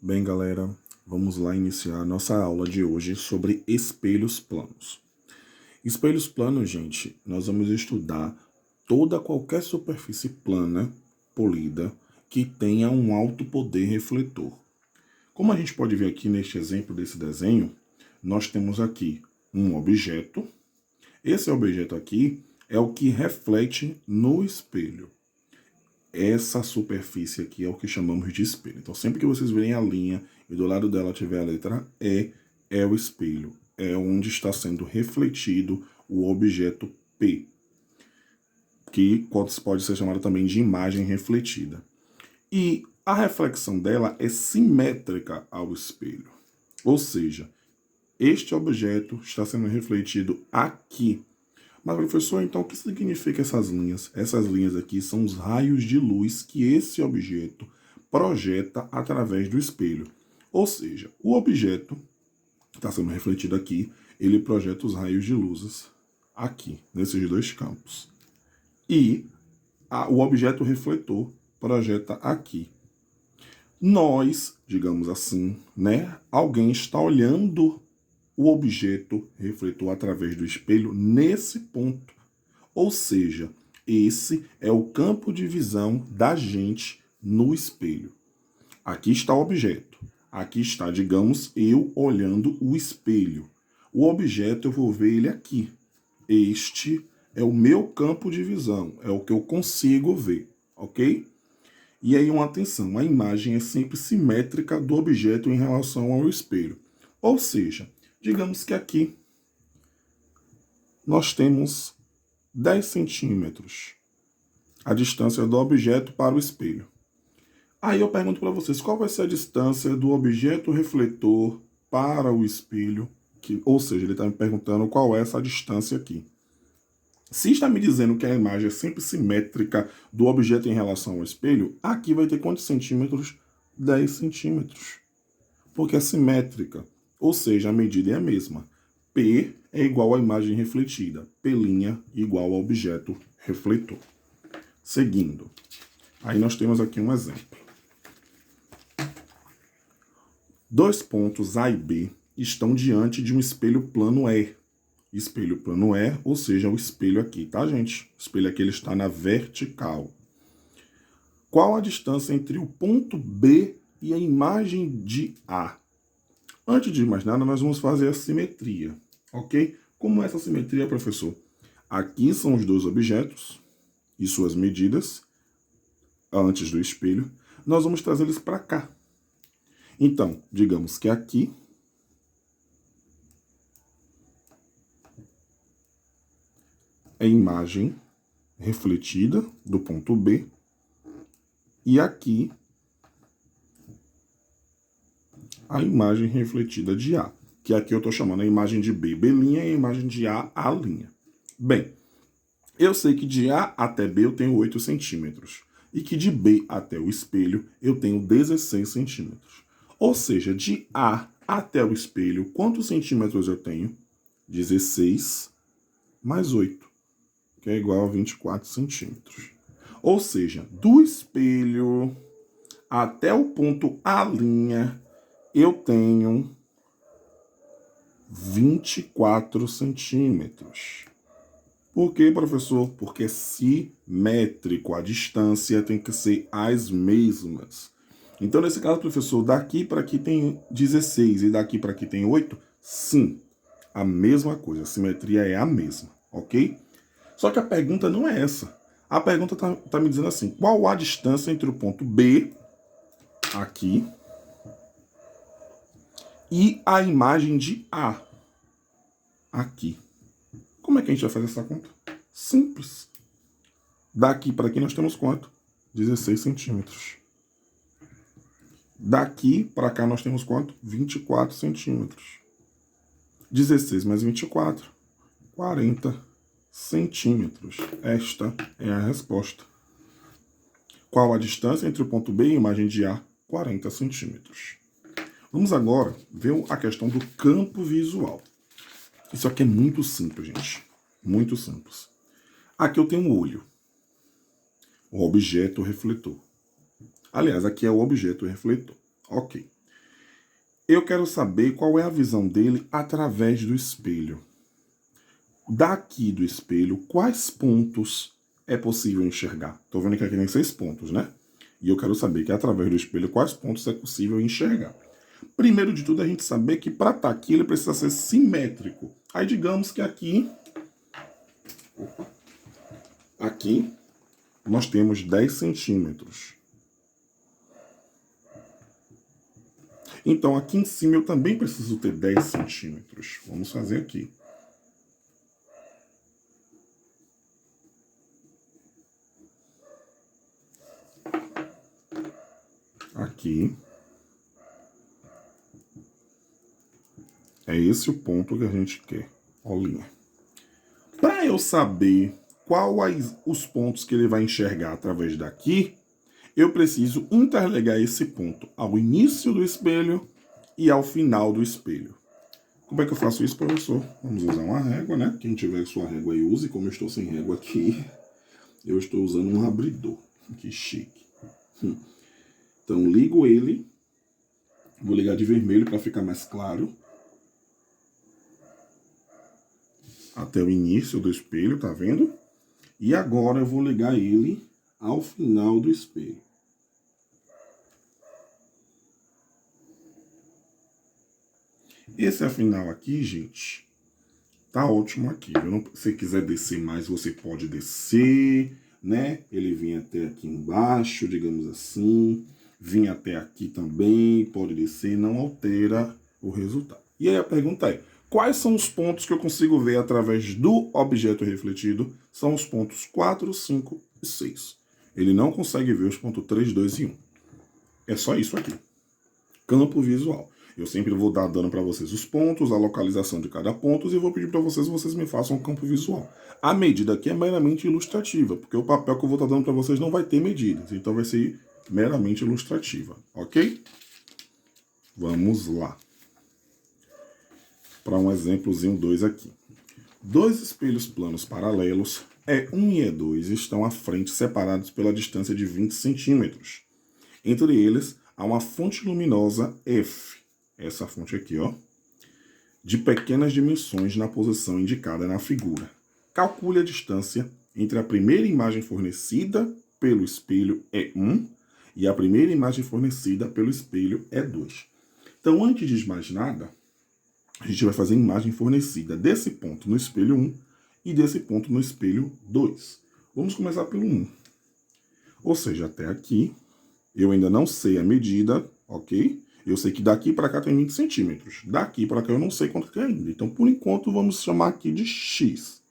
Bem, galera, vamos lá iniciar a nossa aula de hoje sobre espelhos planos. Espelhos planos, gente, nós vamos estudar qualquer superfície plana, polida, que tenha um alto poder refletor. Como a gente pode ver aqui neste exemplo desse desenho, nós temos aqui um objeto. Esse objeto aqui é o que reflete no espelho. Essa superfície aqui é o que chamamos de espelho. Então, sempre que vocês verem a linha e do lado dela tiver a letra E, é o espelho. É onde está sendo refletido o objeto P, que pode ser chamado também de imagem refletida. E a reflexão dela é simétrica ao espelho. Ou seja, este objeto está sendo refletido aqui. Mas, professor, então o que significa essas linhas? Essas linhas aqui são os raios de luz que esse objeto projeta através do espelho. Ou seja, o objeto está sendo refletido aqui, ele projeta os raios de luzes aqui, nesses dois campos. E o objeto refletor projeta aqui. Nós, digamos assim, né? Alguém está olhando o objeto refletor através do espelho nesse ponto. Ou seja, esse é o campo de visão da gente no espelho. Aqui está o objeto. Aqui está, digamos, eu olhando o espelho. O objeto eu vou ver ele aqui. Este é o meu campo de visão, é o que eu consigo ver, ok? E aí, uma atenção, a imagem é sempre simétrica do objeto em relação ao espelho. Ou seja, digamos que aqui nós temos 10 centímetros a distância do objeto para o espelho. Aí eu pergunto para vocês, qual vai ser a distância do objeto refletor para o espelho? Ou seja, ele está me perguntando qual é essa distância aqui. Se está me dizendo que a imagem é sempre simétrica do objeto em relação ao espelho, aqui vai ter quantos centímetros? 10 centímetros. Porque é simétrica. Ou seja, a medida é a mesma. P é igual à imagem refletida. P' igual ao objeto refletor. Seguindo. Aí nós temos aqui um exemplo. Dois pontos A e B estão diante de um espelho plano E. Espelho plano E, ou seja, o espelho aqui, tá, gente? O espelho aqui ele está na vertical. Qual a distância entre o ponto B e a imagem de A? Antes de mais nada, nós vamos fazer a simetria, ok? Como é essa simetria, professor? Aqui são os dois objetos e suas medidas, antes do espelho. Nós vamos trazer eles para cá. Então, digamos que aqui é a imagem refletida do ponto B e aqui a imagem refletida de A, que aqui eu estou chamando a imagem de B, B' e a imagem de A, A'. Bem, eu sei que de A até B eu tenho 8 centímetros e que de B até o espelho eu tenho 16 centímetros. Ou seja, de A até o espelho, quantos centímetros eu tenho? 16 mais 8, que é igual a 24 centímetros. Ou seja, do espelho até o ponto A', eu tenho 24 centímetros. Por quê, professor? Porque é simétrico. A distância tem que ser as mesmas. Então, nesse caso, professor, daqui para aqui tem 16 e daqui para aqui tem 8? Sim, a mesma coisa. A simetria é a mesma, ok? Só que a pergunta não é essa. A pergunta tá me dizendo assim, qual a distância entre o ponto B, aqui, e a imagem de A, aqui. Como é que a gente vai fazer essa conta? Simples. Daqui para aqui nós temos quanto? 16 centímetros. Daqui para cá nós temos quanto? 24 centímetros. 16 mais 24, 40 centímetros. Esta é a resposta. Qual a distância entre o ponto B e a imagem de A? 40 centímetros. Vamos agora ver a questão do campo visual. Isso aqui é muito simples, gente. Muito simples. Aqui eu tenho um olho. O objeto refletor. Aliás, aqui é o objeto refletor. Ok. Eu quero saber qual é a visão dele através do espelho. Daqui do espelho, quais pontos é possível enxergar? Estou vendo que aqui tem 6 pontos, né? E eu quero saber que através do espelho, quais pontos é possível enxergar. Primeiro de tudo, a gente saber que para estar aqui, ele precisa ser simétrico. Aí, digamos que aqui nós temos 10 centímetros. Então, aqui em cima eu também preciso ter 10 centímetros. Vamos fazer aqui. Aqui. É esse o ponto que a gente quer. Olhinha. Para eu saber quais os pontos que ele vai enxergar através daqui, eu preciso interligar esse ponto ao início do espelho e ao final do espelho. Como é que eu faço isso, professor? Vamos usar uma régua, né? Quem tiver sua régua aí, use. Como eu estou sem régua aqui, eu estou usando um abridor. Que chique. Então, ligo ele. Vou ligar de vermelho para ficar mais claro. Até o início do espelho, tá vendo? E agora eu vou ligar ele ao final do espelho. Esse afinal aqui, gente, tá ótimo aqui. Se quiser descer mais, você pode descer, né? Ele vem até aqui embaixo, digamos assim. Vem até aqui também, pode descer, não altera o resultado. E aí a pergunta é, quais são os pontos que eu consigo ver através do objeto refletido? São os pontos 4, 5 e 6. Ele não consegue ver os pontos 3, 2 e 1. É só isso aqui. Campo visual. Eu sempre vou dar dando para vocês os pontos, a localização de cada ponto e vou pedir para vocês me façam um campo visual. A medida aqui é meramente ilustrativa, porque o papel que eu vou estar dando para vocês não vai ter medidas, então vai ser meramente ilustrativa, ok? Vamos lá. Para um exemplozinho 2 aqui. 2 espelhos planos paralelos, E1 e E2, estão à frente separados pela distância de 20 centímetros. Entre eles, há uma fonte luminosa F, essa fonte aqui, ó, de pequenas dimensões na posição indicada na figura. Calcule a distância entre a primeira imagem fornecida pelo espelho E1 e a primeira imagem fornecida pelo espelho E2. Então, antes de mais nada, a gente vai fazer a imagem fornecida desse ponto no espelho 1 e desse ponto no espelho 2. Vamos começar pelo 1. Ou seja, até aqui, eu ainda não sei a medida, ok? Eu sei que daqui para cá tem 20 centímetros. Daqui para cá eu não sei quanto que é ainda. Então, por enquanto, vamos chamar aqui de X.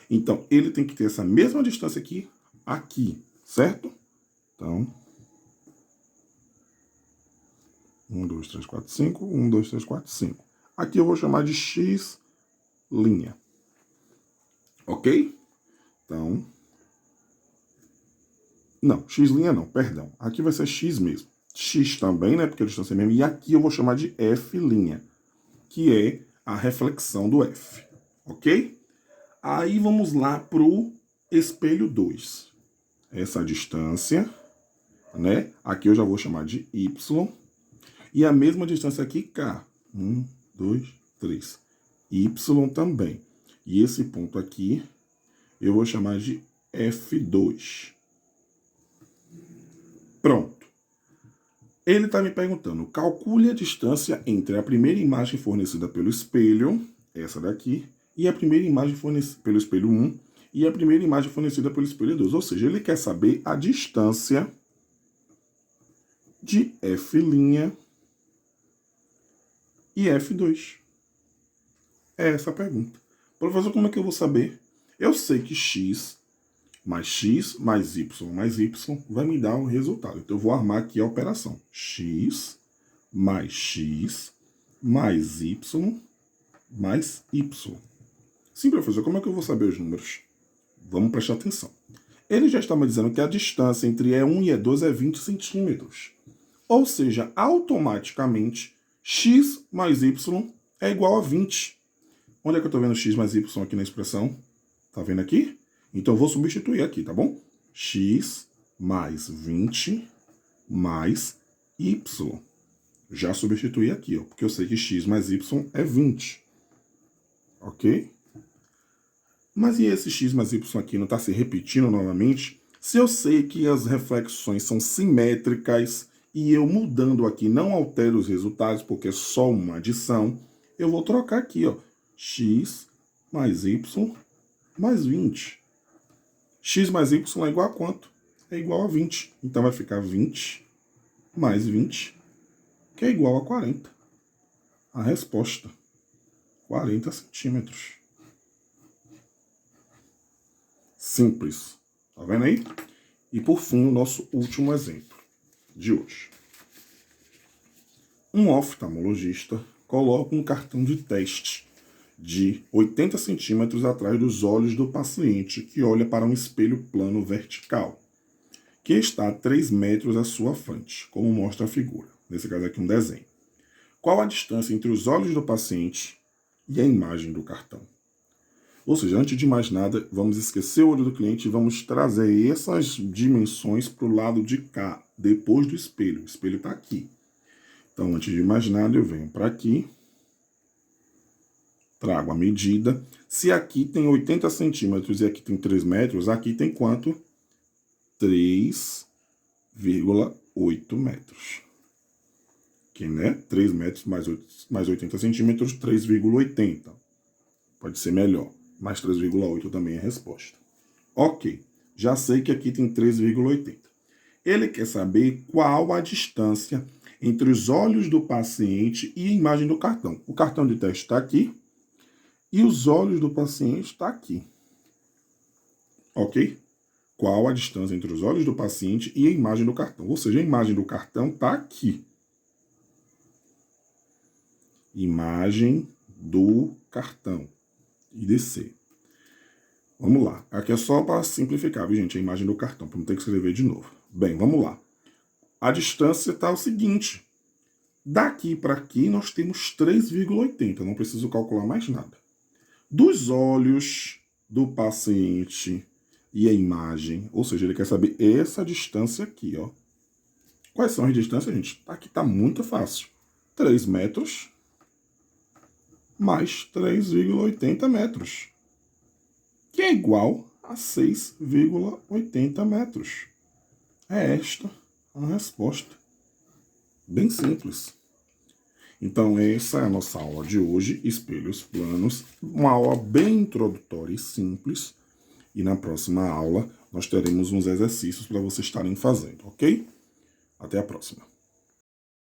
Então, ele tem que ter essa mesma distância aqui, certo? Então, 1, 2, 3, 4, 5. 1, 2, 3, 4, 5. Aqui eu vou chamar de X'. Ok? Então... Não, X' não, perdão. Aqui vai ser X mesmo. X também, né? Porque a distância é mesmo. E aqui eu vou chamar de F', que é a reflexão do F. Ok? Aí vamos lá para o espelho 2. Essa distância, né? Aqui eu já vou chamar de Y. E a mesma distância aqui, K. 1, 2, 3. Y também. E esse ponto aqui eu vou chamar de F2. Pronto. Ele está me perguntando, calcule a distância entre a primeira imagem fornecida pelo espelho, essa daqui, e a primeira imagem fornecida pelo espelho 1 e a primeira imagem fornecida pelo espelho 2. Ou seja, ele quer saber a distância de F' e F2. É essa a pergunta. Professor, como é que eu vou saber? Eu sei que X mais Y vai me dar um resultado. Então, eu vou armar aqui a operação. X mais Y mais Y. Sim, professor, como é que eu vou saber os números? Vamos prestar atenção. Ele já está me dizendo que a distância entre E1 e E2 é 20 centímetros. Ou seja, automaticamente, X mais Y é igual a 20. Onde é que eu estou vendo X mais Y aqui na expressão? Tá vendo aqui? Então, eu vou substituir aqui, tá bom? X mais 20 mais Y. Já substituí aqui, ó, porque eu sei que x mais y é 20. Ok? Mas e esse x mais y aqui não está se repetindo novamente? Se eu sei que as reflexões são simétricas e eu mudando aqui não altero os resultados, porque é só uma adição, eu vou trocar aqui, ó, x mais y mais 20. X mais y é igual a quanto? É igual a 20. Então vai ficar 20 mais 20, que é igual a 40. A resposta, 40 centímetros. Simples. Tá vendo aí? E por fim, o nosso último exemplo de hoje. Um oftalmologista coloca um cartão de teste de 80 centímetros atrás dos olhos do paciente, que olha para um espelho plano vertical, que está a 3 metros à sua frente, como mostra a figura. Nesse caso aqui, um desenho. Qual a distância entre os olhos do paciente e a imagem do cartão? Ou seja, antes de mais nada, vamos esquecer o olho do cliente e vamos trazer essas dimensões para o lado de cá, depois do espelho. O espelho está aqui. Então, antes de mais nada, eu venho para aqui, trago a medida. Se aqui tem 80 centímetros e aqui tem 3 metros, aqui tem quanto? 3,8 metros. Aqui, né? 3 metros mais 80 centímetros, 3,80. Pode ser melhor. Mais 3,8 também é a resposta. Ok, já sei que aqui tem 3,80. Ele quer saber qual a distância entre os olhos do paciente e a imagem do cartão. O cartão de teste está aqui e os olhos do paciente estão aqui. Ok? Qual a distância entre os olhos do paciente e a imagem do cartão? Ou seja, a imagem do cartão está aqui. Imagem do cartão. IDC. Vamos lá. Aqui é só para simplificar, viu, gente? A imagem do cartão, para não ter que escrever de novo. Bem, vamos lá. A distância está o seguinte. Daqui para aqui nós temos 3,80. Não preciso calcular mais nada. Dos olhos do paciente e a imagem, ou seja, ele quer saber essa distância aqui, ó. Quais são as distâncias, gente? Aqui está muito fácil. 3 metros mais 3,80 metros, que é igual a 6,80 metros. É esta a resposta. Bem simples. Então, essa é a nossa aula de hoje, espelhos planos. Uma aula bem introdutória e simples. E na próxima aula, nós teremos uns exercícios para vocês estarem fazendo, ok? Até a próxima.